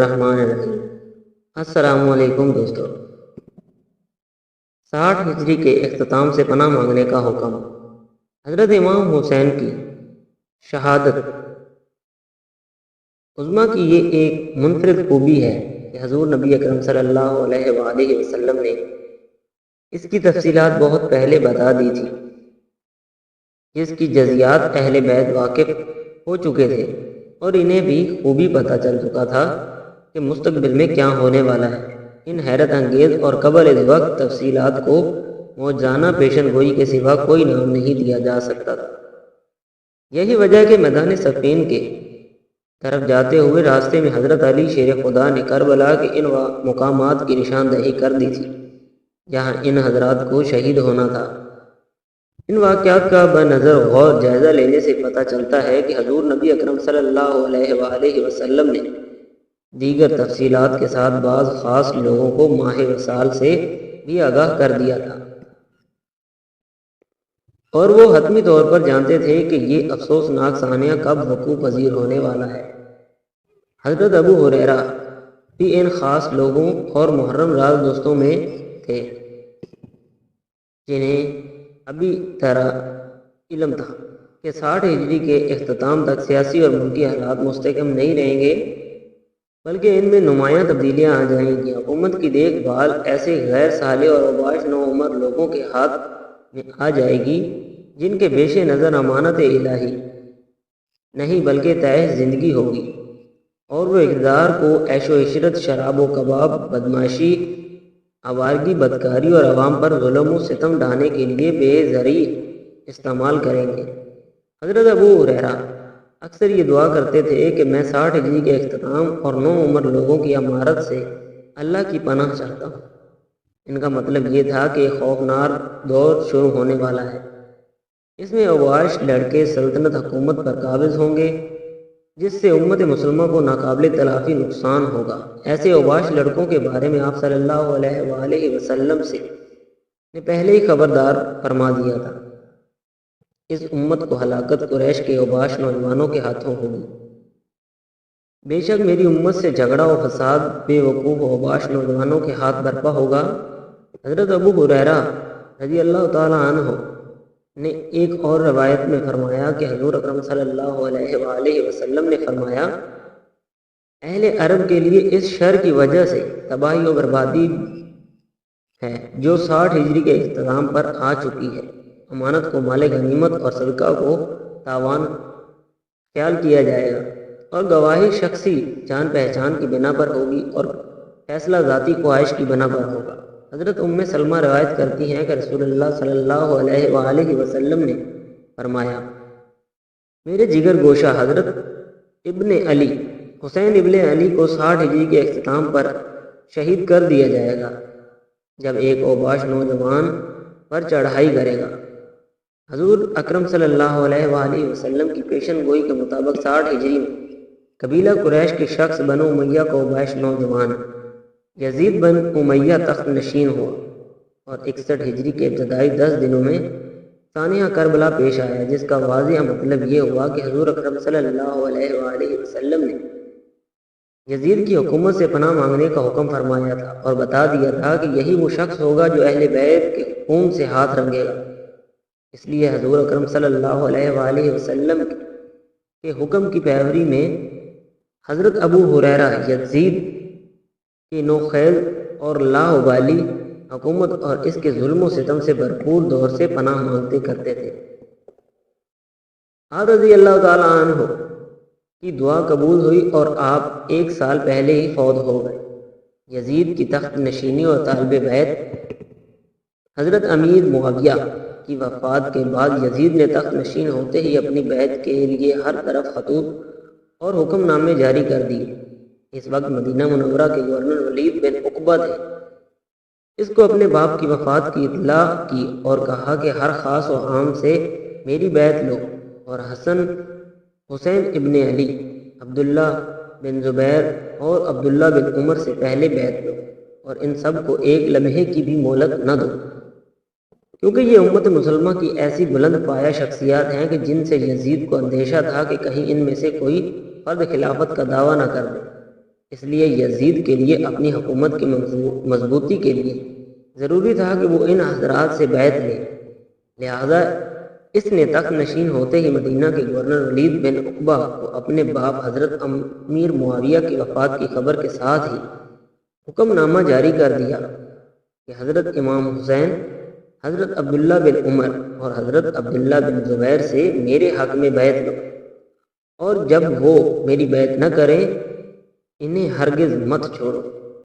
الرحمن الرحیم۔ السلام علیکم دوستو۔ 60 ہجری کے اختتام سے پناہ مانگنے کا حکم۔ حضرت امام حسین کی شہادت عظمیٰ کی یہ ایک منفرد خوبی ہے کہ حضور نبی اکرم صلی اللہ علیہ وآلہ وسلم نے اس کی تفصیلات بہت پہلے بتا دی تھی، جس کی جزیات اہل بیت واقف ہو چکے تھے اور انہیں بھی خوبی پتہ چل چکا تھا کہ مستقبل میں کیا ہونے والا ہے۔ ان حیرت انگیز اور قبل وقت تفصیلات کو موجزانہ پیشن گوئی کے سوا کوئی نام نہیں دیا جا سکتا تھا۔ یہی وجہ ہے کہ میدان صفین کے طرف جاتے ہوئے راستے میں حضرت علی شیر خدا نے کربلا کے ان مقامات کی نشاندہی کر دی تھی جہاں ان حضرات کو شہید ہونا تھا۔ ان واقعات کا بنظر غور جائزہ لینے سے پتہ چلتا ہے کہ حضور نبی اکرم صلی اللہ علیہ وآلہ وسلم نے دیگر تفصیلات کے ساتھ بعض خاص لوگوں کو ماہ وصال سے بھی آگاہ کر دیا تھا، اور وہ حتمی طور پر جانتے تھے کہ یہ افسوسناک سانحہ کب وقوع پذیر ہونے والا ہے۔ حضرت ابو ہریرہ بھی ان خاص لوگوں اور محرم راز دوستوں میں تھے جنہیں ابھی طرح علم تھا کہ 60 ہجری کے اختتام تک سیاسی اور ملکی حالات مستحکم نہیں رہیں گے، بلکہ ان میں نمایاں تبدیلیاں آ جائیں گی۔ حکومت کی دیکھ بھال ایسے غیر صالح اور اوباش نوعمر لوگوں کے ہاتھ میں آ جائے گی جن کے پیش نظر امانت الہی نہیں بلکہ طے زندگی ہوگی، اور وہ اقتدار کو عیش و عشرت، شراب و کباب، بدمعاشی، آوارگی، بدکاری اور عوام پر ظلم و ستم ڈھانے کے لیے بے ذریع استعمال کریں گے۔ حضرت ابو ہریرہ اکثر یہ دعا کرتے تھے کہ میں 60 ہجری کے اختتام اور نو عمر لوگوں کی امارت سے اللہ کی پناہ چاہتا ہوں۔ ان کا مطلب یہ تھا کہ ایک خوفناک دور شروع ہونے والا ہے۔ اس میں اوباش لڑکے سلطنت حکومت پر قابض ہوں گے جس سے امت مسلمہ کو ناقابل تلافی نقصان ہوگا۔ ایسے اوباش لڑکوں کے بارے میں آپ صلی اللہ علیہ وآلہ وسلم سے نے پہلے ہی خبردار فرما دیا تھا۔ اس امت کو ہلاکت قریش کے اوباش نوجوانوں کے ہاتھوں ہوگی۔ بے شک میری امت سے جھگڑا و فساد بے وقوف اوباش نوجوانوں کے ہاتھ برپا ہوگا۔ حضرت ابو ہریرہ رضی اللہ تعالیٰ عنہ نے ایک اور روایت میں فرمایا کہ حضور اکرم صلی اللہ علیہ وآلہ وسلم نے فرمایا، اہل عرب کے لیے اس شر کی وجہ سے تباہی و بربادی ہے جو 60 ہجری کے اختتام پر آ چکی ہے۔ امانت کو مال غنیمت اور صدقہ کو تاوان خیال کیا جائے گا، اور گواہی شخصی جان پہچان کی بنا پر ہوگی اور فیصلہ ذاتی خواہش کی بنا پر ہوگا۔ حضرت ام سلمہ روایت کرتی ہیں کہ رسول اللہ صلی اللہ علیہ وآلہ وسلم نے فرمایا، میرے جگر گوشہ حضرت ابن علی حسین ابن علی کو 60 ہجری کے اختتام پر شہید کر دیا جائے گا جب ایک اوباش نوجوان پر چڑھائی کرے گا۔ حضور اکرم صلی اللہ علیہ وآلہ وسلم کی پیشن گوئی کے مطابق 60 ہجری میں قبیلہ قریش کے شخص بنو امیہ کا اوباش نوجوان یزید بن امیہ تخت نشین ہوا، اور 61 ہجری کے ابتدائی 10 دنوں میں سانحہ کربلا پیش آیا، جس کا واضح مطلب یہ ہوا کہ حضور اکرم صلی اللہ علیہ وآلہ وسلم نے یزید کی حکومت سے پناہ مانگنے کا حکم فرمایا تھا اور بتا دیا تھا کہ یہی وہ شخص ہوگا جو اہل بیت کے خون سے ہاتھ رنگے گا۔ اس لیے حضور اکرم صلی اللہ علیہ وآلہ وسلم کے حکم کی پیروی میں حضرت ابو ہریرہ یزید کی نوخیل اور لاابالی حکومت اور اس کے ظلم و ستم سے بھرپور دور سے پناہ مانگتے کرتے تھے۔ آپ رضی اللہ تعالیٰ عنہ کی دعا قبول ہوئی اور آپ 1 سال پہلے ہی فوت ہو گئے۔ یزید کی تخت نشینی اور طالب بیعت حضرت امیر معاویہ کی وفات کے بعد یزید نے تخت نشین ہوتے ہی اپنی بیعت کے لیے ہر طرف خطوط اور حکم نامے جاری کر دیے۔ اس وقت مدینہ منورہ کے گورنر ولید بن عقبہ تھے۔ اس کو اپنے باپ کی وفات کی اطلاع کی اور کہا کہ ہر خاص و عام سے میری بیعت لو، اور حسن، حسین ابن علی، عبداللہ بن زبیر اور عبداللہ بن عمر سے پہلے بیعت لو، اور ان سب کو ایک لمحے کی بھی مہلت نہ دو، کیونکہ یہ امت مسلمہ کی ایسی بلند پایہ شخصیات ہیں کہ جن سے یزید کو اندیشہ تھا کہ کہیں ان میں سے کوئی فرد خلافت کا دعویٰ نہ کر دے۔ اس لیے یزید کے لیے اپنی حکومت کی مضبوطی کے لیے ضروری تھا کہ وہ ان حضرات سے بیعت لے۔ لہذا اس نے تخت نشین ہوتے ہی مدینہ کے گورنر ولید بن عقبہ کو اپنے باپ حضرت امیر معاویہ کی وفات کی خبر کے ساتھ ہی حکم نامہ جاری کر دیا کہ حضرت امام حسین، حضرت عبداللہ بن عمر اور حضرت عبداللہ بن زبیر سے میرے حق میں بیعت لو، اور جب وہ میری بیعت نہ کریں انہیں ہرگز مت چھوڑو۔